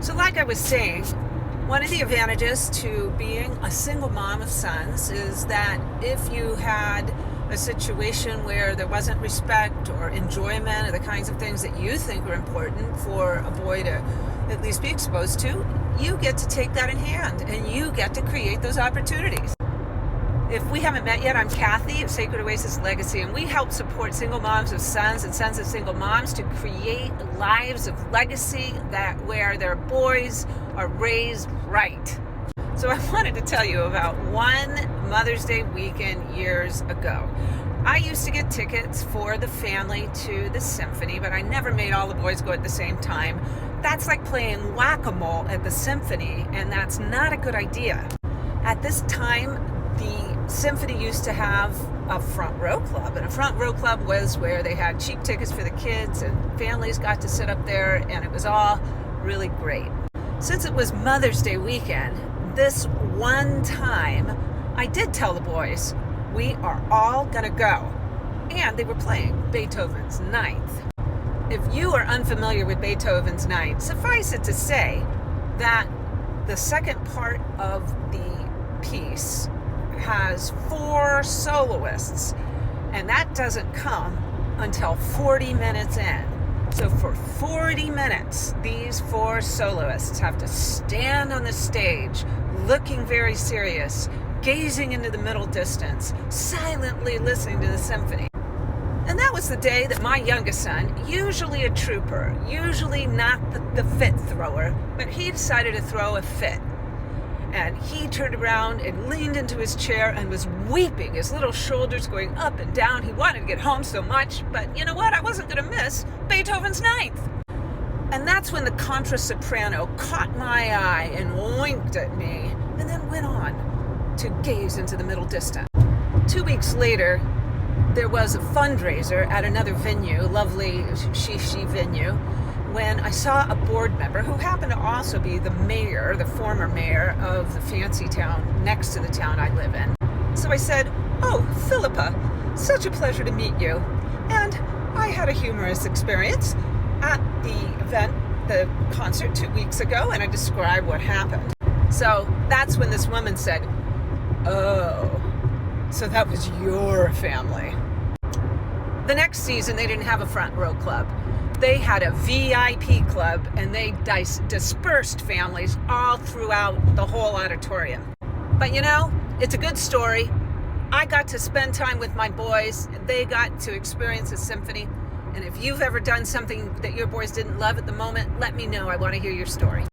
So like I was saying, one of the advantages to being a single mom of sons is that if you had a situation where there wasn't respect or enjoyment of the kinds of things that you think are important for a boy to at least be exposed to, you get to take that in hand and you get to create those opportunities. If we haven't met yet, I'm Kathy of Sacred Oasis Legacy, and we help support single moms of sons and sons of single moms to create lives of legacy where their boys are raised right. So I wanted to tell you about one Mother's Day weekend years ago. I used to get tickets for the family to the symphony, but I never made all the boys go at the same time. That's like playing whack-a-mole at the symphony, and that's not a good idea. At this time, the symphony used to have a front row club, and a front row club was where they had cheap tickets for the kids and families got to sit up there, and it was all really great. Since it was Mother's Day weekend, this one time I did tell the boys we are all gonna go, and they were playing Beethoven's Ninth. If you are unfamiliar with Beethoven's Ninth, suffice it to say that the second part of the piece has 4 soloists, and that doesn't come until 40 minutes in. So for 40 minutes, these 4 soloists have to stand on the stage looking very serious, gazing into the middle distance, silently listening to the symphony. And that was the day that my youngest son, usually a trooper, usually not the fit thrower, but he decided to throw a fit. And he turned around and leaned into his chair and was weeping, his little shoulders going up and down. He wanted to get home so much, but you know what? I wasn't going to miss Beethoven's Ninth. And that's when the contrasoprano caught my eye and winked at me, and then went on to gaze into the middle distance. 2 weeks later, there was a fundraiser at another venue, lovely Shishi venue, when I saw a board member who happened to also be the mayor, the former mayor of the fancy town next to the town I live in. So I said, "Oh, Philippa, such a pleasure to meet you." And I had a humorous experience at the event, the concert 2 weeks ago, and I described what happened. So that's when this woman said, "Oh, so that was your family." The next season, they didn't have a front row club. They had a VIP club, and they dispersed families all throughout the whole auditorium. But you know, it's a good story. I got to spend time with my boys. They got to experience a symphony. And if you've ever done something that your boys didn't love at the moment, let me know. I want to hear your story.